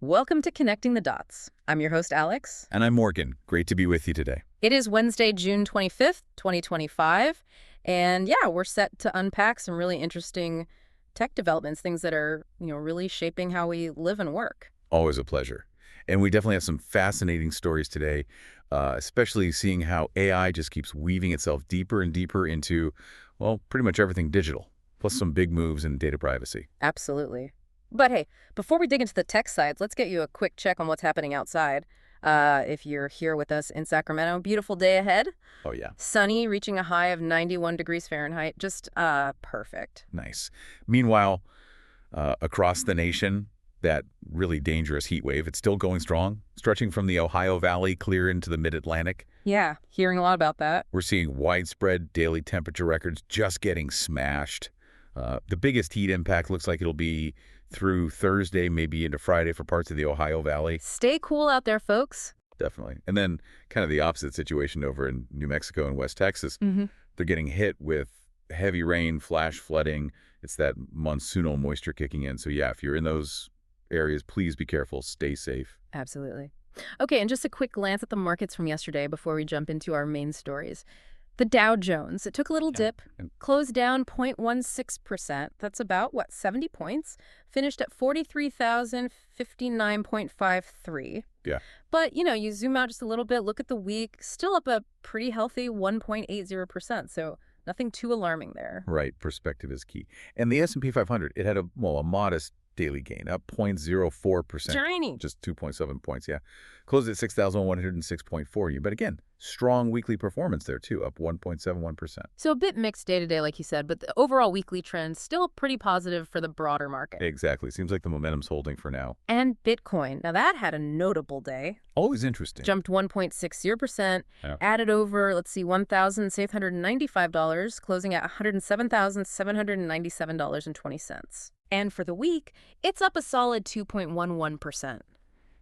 Welcome to Connecting the Dots. I'm your host, Alex. And I'm Morgan. Great to be with you today. It is Wednesday, June 25th, 2025. And yeah, we're set to unpack some really interesting tech developments, things that are, really shaping how we live and work. Always a pleasure. And we definitely have some fascinating stories today, especially seeing how AI just keeps weaving itself deeper and deeper into, well, pretty much everything digital, plus some big moves in data privacy. Absolutely. But hey, before we dig into the tech sides, let's get you a quick check on what's happening outside. If you're here with us in Sacramento, beautiful day ahead. Oh, yeah. Sunny, reaching a high of 91 degrees Fahrenheit. Just perfect. Nice. Meanwhile, across the nation, that really dangerous heat wave, it's still going strong, stretching from the Ohio Valley clear into the mid-Atlantic. Yeah, hearing a lot about that. We're seeing widespread daily temperature records just getting smashed. The biggest heat impact looks like it'll be through Thursday, maybe into Friday for parts of the Ohio Valley. Stay cool out there, folks. Definitely. And then kind of the opposite situation over in New Mexico and West Texas. They're getting hit with heavy rain, flash flooding. It's that monsoonal moisture kicking in. So yeah, if you're in those areas, please be careful. Stay safe. Absolutely. Okay, and just a quick glance at the markets from yesterday before we jump into our main stories. The Dow Jones, it took a little dip, closed down 0.16%. That's about, 70 points? Finished at 43,059.53. Yeah. But, you zoom out just a little bit, look at the week, still up a pretty healthy 1.80%. So nothing too alarming there. Right. Perspective is key. And the S&P 500, it had a modest daily gain, up 0.04%. Tiny. Just 2.7 points, yeah. Closed at 6,106.4. But again, strong weekly performance there, too, up 1.71%. So a bit mixed day-to-day, like you said, but the overall weekly trend still pretty positive for the broader market. Exactly. Seems like the momentum's holding for now. And Bitcoin. Now, that had a notable day. Always interesting. Jumped 1.60%, added over, $1,795, closing at $107,797.20. And for the week, it's up a solid 2.11%.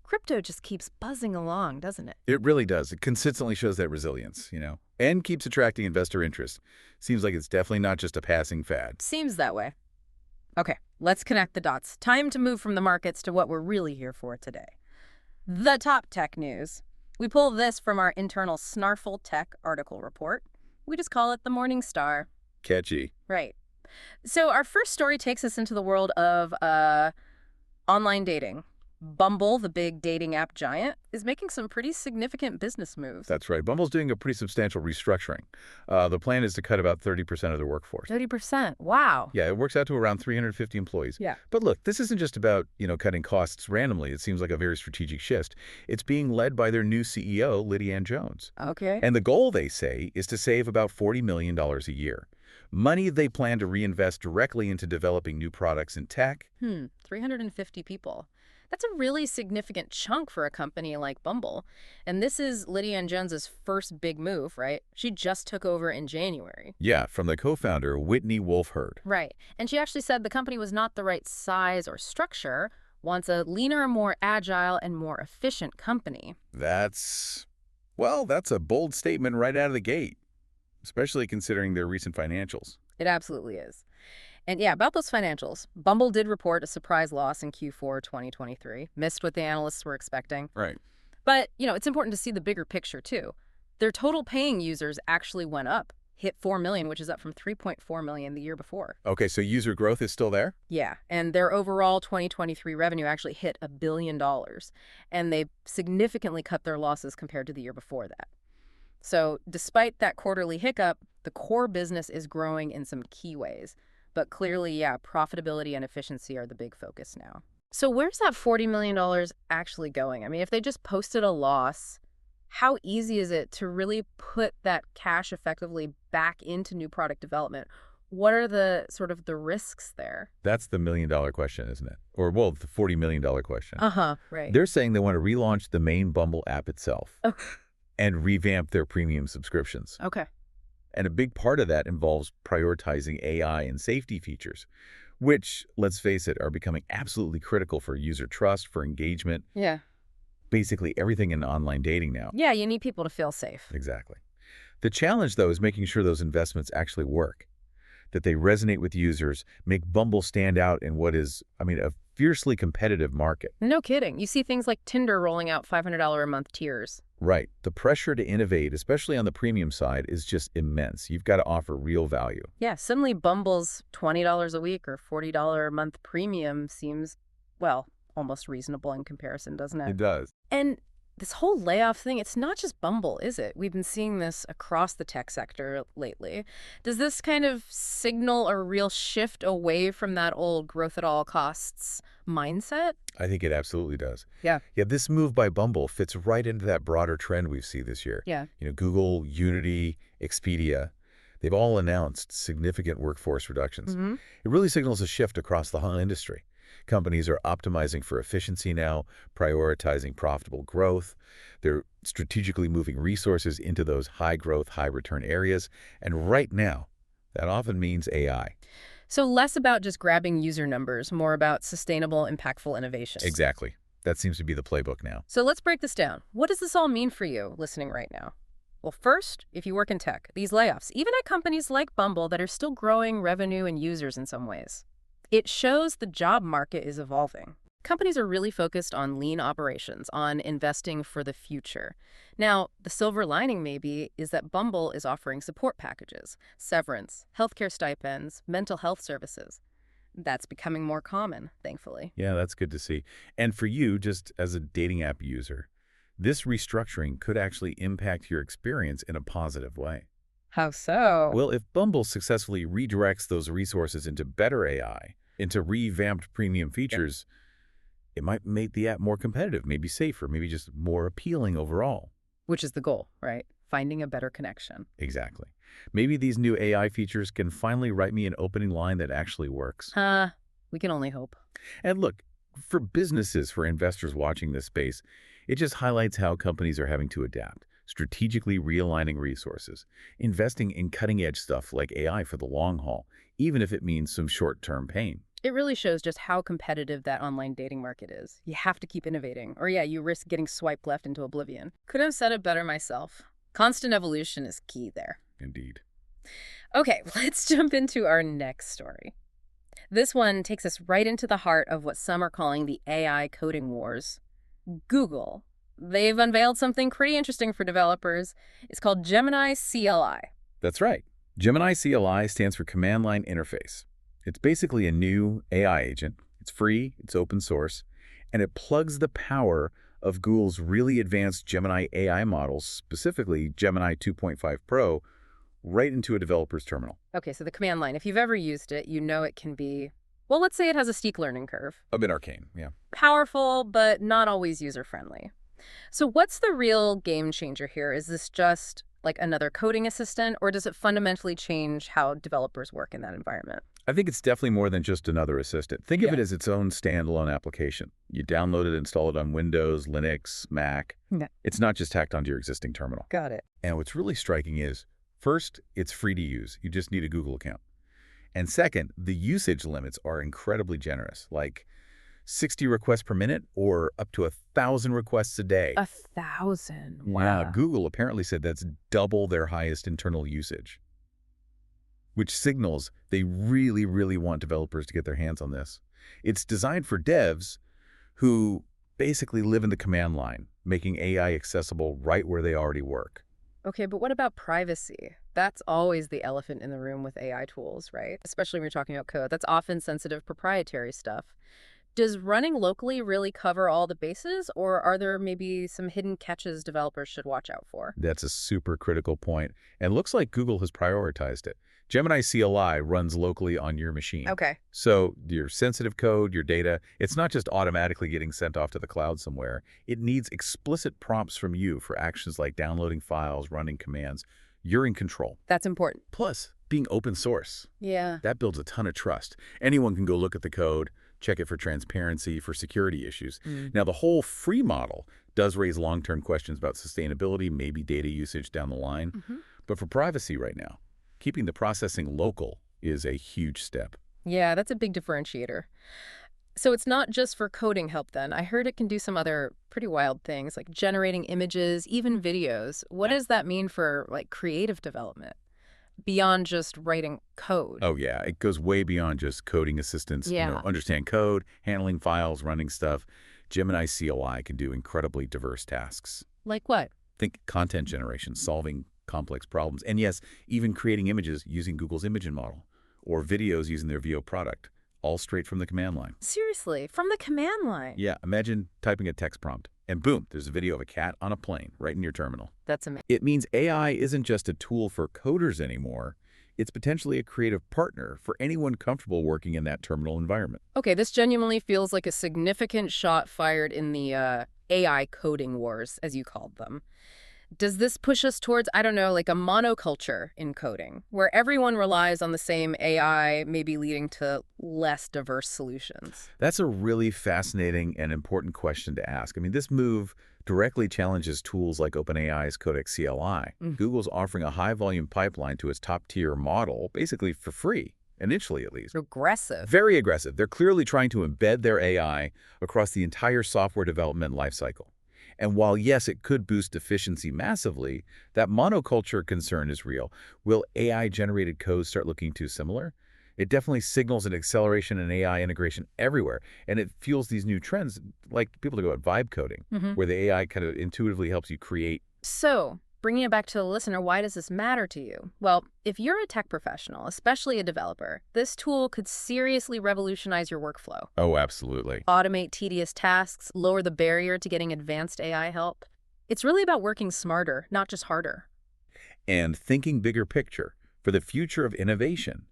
Crypto just keeps buzzing along, doesn't it? It really does. It consistently shows that resilience, and keeps attracting investor interest. Seems like it's definitely not just a passing fad. Seems that way. Okay, let's connect the dots. Time to move from the markets to what we're really here for today. The top tech news. We pull this from our internal Snarful Tech article report. We just call it the Morning Star. Catchy. Right. So our first story takes us into the world of online dating. Bumble, the big dating app giant, is making some pretty significant business moves. That's right. Bumble's doing a pretty substantial restructuring. The plan is to cut about 30% of their workforce. 30%? Wow. Yeah, it works out to around 350 employees. Yeah. But look, this isn't just about, cutting costs randomly. It seems like a very strategic shift. It's being led by their new CEO, Lydia Jones. Okay. And the goal, they say, is to save about $40 million a year. Money they plan to reinvest directly into developing new products in tech. 350 people. That's a really significant chunk for a company like Bumble. And this is Lydia Jones's first big move, right? She just took over in January. Yeah, from the co-founder, Whitney Wolfe Herd. Right. And she actually said the company was not the right size or structure, wants a leaner, more agile, and more efficient company. That's a bold statement right out of the gate, especially considering their recent financials. It absolutely is. And yeah, about those financials, Bumble did report a surprise loss in Q4 2023, missed what the analysts were expecting. Right. But, it's important to see the bigger picture, too. Their total paying users actually went up, hit 4 million, which is up from 3.4 million the year before. Okay, so user growth is still there? Yeah, and their overall 2023 revenue actually hit $1 billion, and they significantly cut their losses compared to the year before that. So despite that quarterly hiccup, the core business is growing in some key ways. But clearly, profitability and efficiency are the big focus now. So where's that $40 million actually going? I mean, if they just posted a loss, how easy is it to really put that cash effectively back into new product development? What are the risks there? That's the $1 million question, isn't it? Or, the $40 million question. Right. They're saying they want to relaunch the main Bumble app itself and revamp their premium subscriptions. Okay. And a big part of that involves prioritizing AI and safety features, which, let's face it, are becoming absolutely critical for user trust, for engagement. Yeah. Basically everything in online dating now. Yeah, you need people to feel safe. Exactly. The challenge, though, is making sure those investments actually work, that they resonate with users, make Bumble stand out in what is, a fiercely competitive market. No kidding. You see things like Tinder rolling out $500 a month tiers. Right. The pressure to innovate, especially on the premium side, is just immense. You've got to offer real value. Yeah, suddenly Bumble's $20 a week or $40 a month premium seems, well, almost reasonable in comparison, doesn't it? It does. And this whole layoff thing, it's not just Bumble, is it? We've been seeing this across the tech sector lately. Does this kind of signal a real shift away from that old growth at all costs mindset? I think it absolutely does. Yeah. Yeah, this move by Bumble fits right into that broader trend we've seen this year. Yeah. Google, Unity, Expedia, they've all announced significant workforce reductions. It really signals a shift across the whole industry. Companies are optimizing for efficiency now, prioritizing profitable growth. They're strategically moving resources into those high-growth, high-return areas. And right now, that often means AI. So less about just grabbing user numbers, more about sustainable, impactful innovation. Exactly. That seems to be the playbook now. So let's break this down. What does this all mean for you listening right now? Well, first, if you work in tech, these layoffs, even at companies like Bumble that are still growing revenue and users in some ways, it shows the job market is evolving. Companies are really focused on lean operations, on investing for the future. Now, the silver lining maybe is that Bumble is offering support packages, severance, healthcare stipends, mental health services. That's becoming more common, thankfully. Yeah, that's good to see. And for you, just as a dating app user, this restructuring could actually impact your experience in a positive way. How so? Well, if Bumble successfully redirects those resources into better AI, into revamped premium features, it might make the app more competitive, maybe safer, maybe just more appealing overall. Which is the goal, right? Finding a better connection. Exactly. Maybe these new AI features can finally write me an opening line that actually works. We can only hope. And look, for businesses, for investors watching this space, it just highlights how companies are having to adapt, strategically realigning resources, investing in cutting-edge stuff like AI for the long haul, even if it means some short-term pain. It really shows just how competitive that online dating market is. You have to keep innovating, or you risk getting swiped left into oblivion. Couldn't have said it better myself. Constant evolution is key there. Indeed. Okay, let's jump into our next story. This one takes us right into the heart of what some are calling the AI coding wars. Google. They've unveiled something pretty interesting for developers. It's called Gemini CLI. That's right. Gemini CLI stands for Command Line Interface. It's basically a new AI agent. It's free, it's open source, and it plugs the power of Google's really advanced Gemini AI models, specifically Gemini 2.5 Pro, right into a developer's terminal. Okay, so the command line, if you've ever used it, you know it can be, well, let's say it has a steep learning curve. A bit arcane, yeah. Powerful, but not always user-friendly. So what's the real game changer here? Is this just like another coding assistant, or does it fundamentally change how developers work in that environment? I think it's definitely more than just another assistant. Think of it as its own standalone application. You download it, install it on Windows, Linux, Mac. Yeah. It's not just tacked onto your existing terminal. Got it. And what's really striking is, first, it's free to use. You just need a Google account. And second, the usage limits are incredibly generous, like 60 requests per minute or up to 1,000 requests a day. 1,000? Wow. Yeah, Google apparently said that's double their highest internal usage, which signals they really, really want developers to get their hands on this. It's designed for devs who basically live in the command line, making AI accessible right where they already work. Okay, but what about privacy? That's always the elephant in the room with AI tools, right? Especially when you're talking about code. That's often sensitive proprietary stuff. Does running locally really cover all the bases, or are there maybe some hidden catches developers should watch out for? That's a super critical point, and looks like Google has prioritized it. Gemini CLI runs locally on your machine. Okay. So your sensitive code, your data, it's not just automatically getting sent off to the cloud somewhere. It needs explicit prompts from you for actions like downloading files, running commands. You're in control. That's important. Plus, being open source. Yeah. That builds a ton of trust. Anyone can go look at the code, check it for transparency, for security issues. Now, the whole free model does raise long-term questions about sustainability, maybe data usage down the line. But for privacy right now, keeping the processing local is a huge step. Yeah, that's a big differentiator. So it's not just for coding help then. I heard it can do some other pretty wild things like generating images, even videos. What does that mean for like creative development? beyond just writing code. Oh, yeah. It goes way beyond just coding assistance. Yeah. Understand code, handling files, running stuff. Gemini CLI can do incredibly diverse tasks. Like what? Think content generation, solving complex problems, and yes, even creating images using Google's imaging model, or videos using their VO product, all straight from the command line. Seriously, from the command line? Yeah, imagine typing a text prompt, and boom, there's a video of a cat on a plane right in your terminal. That's amazing. It means AI isn't just a tool for coders anymore. It's potentially a creative partner for anyone comfortable working in that terminal environment. Okay, this genuinely feels like a significant shot fired in the AI coding wars, as you called them. Does this push us towards, I don't know, like a monoculture in coding, where everyone relies on the same AI, maybe leading to less diverse solutions? That's a really fascinating and important question to ask. I mean, this move directly challenges tools like OpenAI's Codex CLI. Google's offering a high-volume pipeline to its top-tier model, basically for free, initially at least. Aggressive. Very aggressive. They're clearly trying to embed their AI across the entire software development lifecycle. And while, yes, it could boost efficiency massively, that monoculture concern is real. Will AI-generated code start looking too similar? It definitely signals an acceleration in AI integration everywhere, and it fuels these new trends, like people talk about vibe coding, where the AI kind of intuitively helps you create. So, bringing it back to the listener, why does this matter to you? Well, if you're a tech professional, especially a developer, this tool could seriously revolutionize your workflow. Oh, absolutely. Automate tedious tasks, lower the barrier to getting advanced AI help. It's really about working smarter, not just harder. And thinking bigger picture for the future of innovation.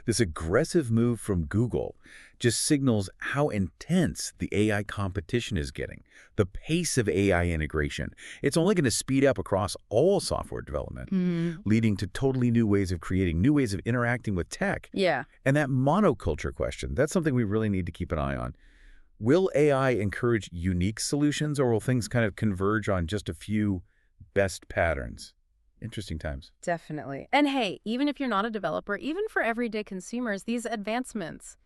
This aggressive move from Google just signals how intense the AI competition is getting, the pace of AI integration. It's only going to speed up across all software development, leading to totally new ways of creating, new ways of interacting with tech. Yeah. And that monoculture question, that's something we really need to keep an eye on. Will AI encourage unique solutions, or will things kind of converge on just a few best patterns? Interesting times. Definitely. And hey, even if you're not a developer, even for everyday consumers, these advancements,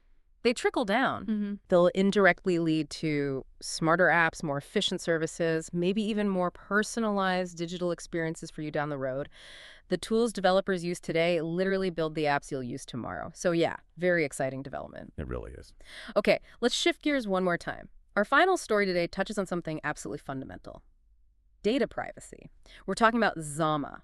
they trickle down. They'll indirectly lead to smarter apps, more efficient services, maybe even more personalized digital experiences for you down the road. The tools developers use today literally build the apps you'll use tomorrow. So yeah, very exciting development. It really is. Okay, let's shift gears one more time. Our final story today touches on something absolutely fundamental. Data privacy. We're talking about Zama.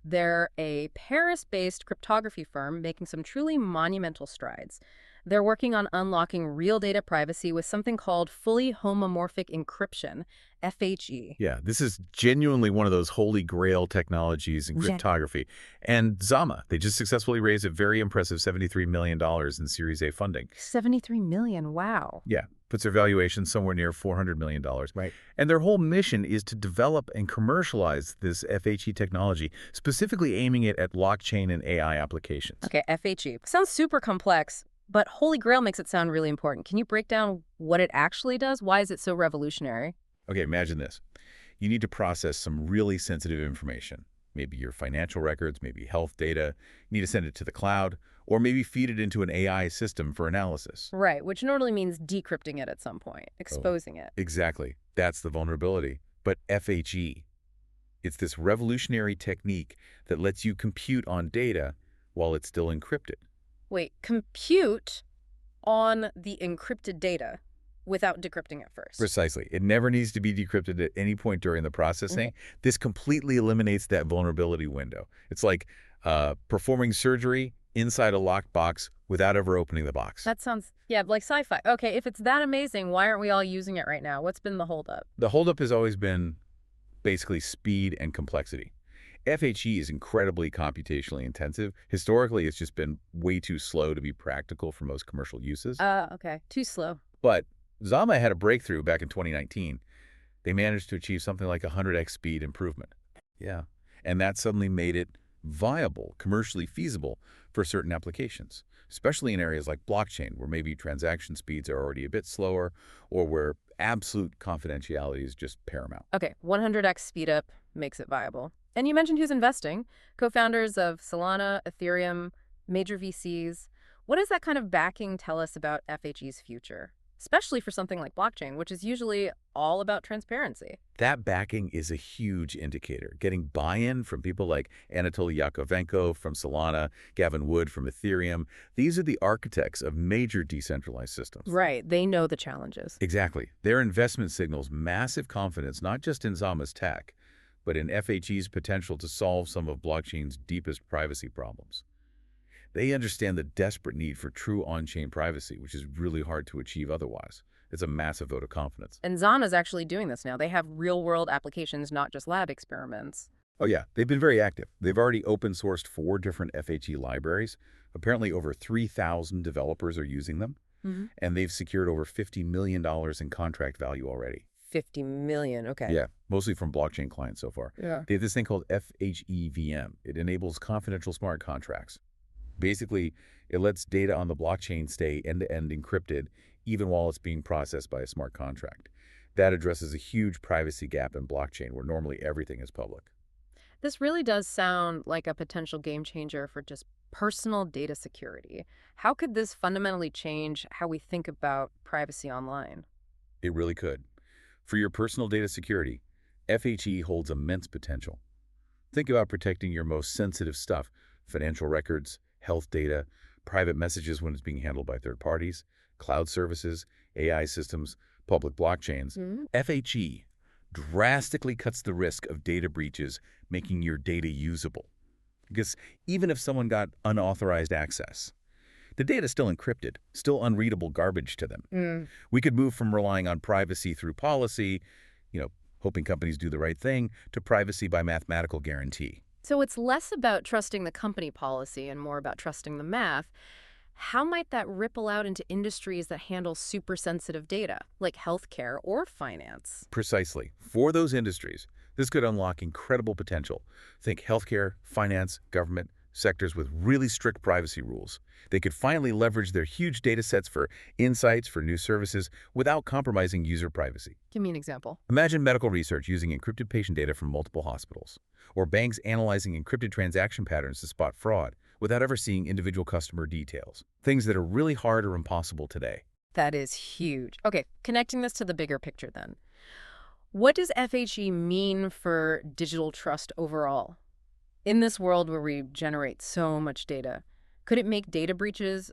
They're a Paris-based cryptography firm making some truly monumental strides. They're working on unlocking real data privacy with something called fully homomorphic encryption, FHE. Yeah, this is genuinely one of those holy grail technologies in cryptography. And Zama, they just successfully raised a very impressive $73 million in Series A funding. 73 million, wow. Yeah, puts their valuation somewhere near $400 million. Right. And their whole mission is to develop and commercialize this FHE technology, specifically aiming it at blockchain and AI applications. Okay, FHE. Sounds super complex, but Holy Grail makes it sound really important. Can you break down what it actually does? Why is it so revolutionary? Okay, imagine this. You need to process some really sensitive information, maybe your financial records, maybe health data. You need to send it to the cloud, or maybe feed it into an AI system for analysis. Right, which normally means decrypting it at some point, exposing it. Exactly. That's the vulnerability. But FHE, it's this revolutionary technique that lets you compute on data while it's still encrypted. Wait, compute on the encrypted data without decrypting it first. Precisely. It never needs to be decrypted at any point during the processing. This completely eliminates that vulnerability window. It's like performing surgery inside a locked box without ever opening the box. That sounds, yeah, like sci-fi. Okay, if it's that amazing, why aren't we all using it right now? What's been the holdup? The holdup has always been basically speed and complexity. FHE is incredibly computationally intensive. Historically, it's just been way too slow to be practical for most commercial uses. Okay, too slow. But Zama had a breakthrough back in 2019. They managed to achieve something like 100x speed improvement. Yeah. And that suddenly made it viable, commercially feasible for certain applications, especially in areas like blockchain, where maybe transaction speeds are already a bit slower or where absolute confidentiality is just paramount. Okay, 100x speed up makes it viable. And you mentioned who's investing. Co-founders of Solana, Ethereum, major VCs. What does that kind of backing tell us about FHE's future? Especially for something like blockchain, which is usually all about transparency. That backing is a huge indicator. Getting buy-in from people like Anatoly Yakovenko from Solana, Gavin Wood from Ethereum. These are the architects of major decentralized systems. Right. They know the challenges. Exactly. Their investment signals massive confidence not just in Zama's tech, but in FHE's potential to solve some of blockchain's deepest privacy problems. They understand the desperate need for true on-chain privacy, which is really hard to achieve otherwise. It's a massive vote of confidence. And Zana's actually doing this now. They have real-world applications, not just lab experiments. Oh yeah, they've been very active. They've already open-sourced 4 different FHE libraries. Apparently over 3,000 developers are using them, and they've secured over $50 million in contract value already. 50 million, okay. Yeah, mostly from blockchain clients so far. Yeah. They have this thing called FHEVM. It enables confidential smart contracts. Basically, it lets data on the blockchain stay end-to-end encrypted even while it's being processed by a smart contract. That addresses a huge privacy gap in blockchain where normally everything is public. This really does sound like a potential game changer for just personal data security. How could this fundamentally change how we think about privacy online? It really could. For your personal data security, FHE holds immense potential. Think about protecting your most sensitive stuff, financial records, health data, private messages when it's being handled by third parties, cloud services, AI systems, public blockchains. FHE drastically cuts the risk of data breaches, making your data usable. Because even if someone got unauthorized access, the data is still encrypted, still unreadable garbage to them. We could move from relying on privacy through policy, hoping companies do the right thing, to privacy by mathematical guarantee. So it's less about trusting the company policy and more about trusting the math. How might that ripple out into industries that handle super sensitive data, like healthcare or finance? Precisely. For those industries, this could unlock incredible potential. Think healthcare, finance, government, sectors with really strict privacy rules. They could finally leverage their huge data sets for insights for new services without compromising user privacy. Give me an example. Imagine medical research using encrypted patient data from multiple hospitals, or banks analyzing encrypted transaction patterns to spot fraud without ever seeing individual customer details. Things that are really hard or impossible today. That is huge. Okay, connecting this to the bigger picture then. What does FHE mean for digital trust overall? In this world where we generate so much data, could it make data breaches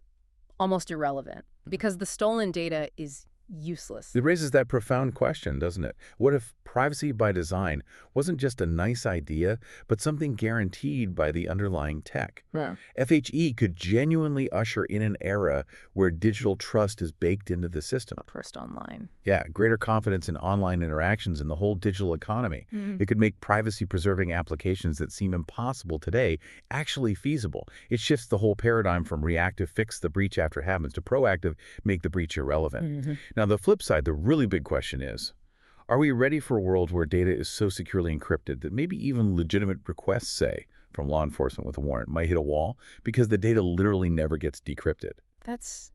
almost irrelevant? Because the stolen data is useless. It raises that profound question, doesn't it? What if privacy by design wasn't just a nice idea, but something guaranteed by the underlying tech? Yeah. FHE could genuinely usher in an era where digital trust is baked into the system. Trust online. Yeah, greater confidence in online interactions in the whole digital economy. It could make privacy-preserving applications that seem impossible today actually feasible. It shifts the whole paradigm from reactive fix the breach after it happens to proactive make the breach irrelevant. Now, the flip side, the really big question is, are we ready for a world where data is so securely encrypted that maybe even legitimate requests, say, from law enforcement with a warrant might hit a wall because the data literally never gets decrypted? That's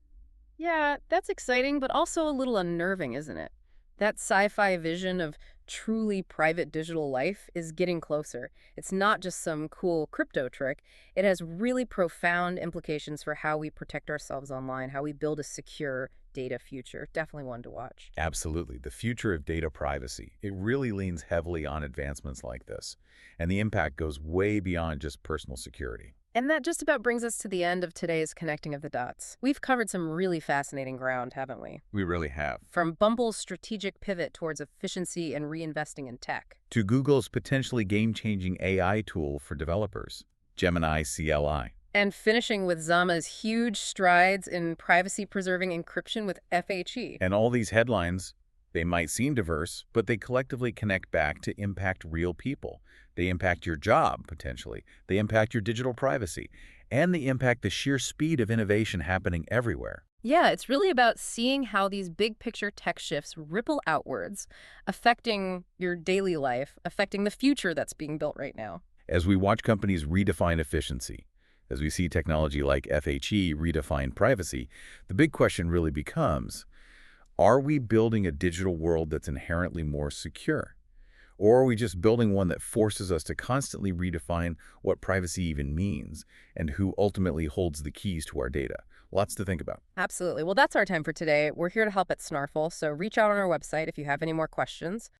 exciting, but also a little unnerving, isn't it? That sci-fi vision of truly private digital life is getting closer. It's not just some cool crypto trick. It has really profound implications for how we protect ourselves online, how we build a secure data future. Definitely one to watch. Absolutely. The future of data privacy. It really leans heavily on advancements like this. And the impact goes way beyond just personal security. And that just about brings us to the end of today's Connecting of the Dots. We've covered some really fascinating ground, haven't we? We really have. From Bumble's strategic pivot towards efficiency and reinvesting in tech, To Google's potentially game-changing AI tool for developers, Gemini CLI. and finishing with Zama's huge strides in privacy-preserving encryption with FHE. And all these headlines, they might seem diverse, but they collectively connect back to impact real people. They impact your job, potentially. They impact your digital privacy. And they impact the sheer speed of innovation happening everywhere. Yeah, it's really about seeing how these big picture tech shifts ripple outwards, affecting your daily life, affecting the future that's being built right now. As we watch companies redefine efficiency, as we see technology like FHE redefine privacy, the big question really becomes, are we building a digital world that's inherently more secure? Or are we just building one that forces us to constantly redefine what privacy even means and who ultimately holds the keys to our data? Lots to think about. Absolutely. Well, that's our time for today. We're here to help at Snarful, so reach out on our website if you have any more questions.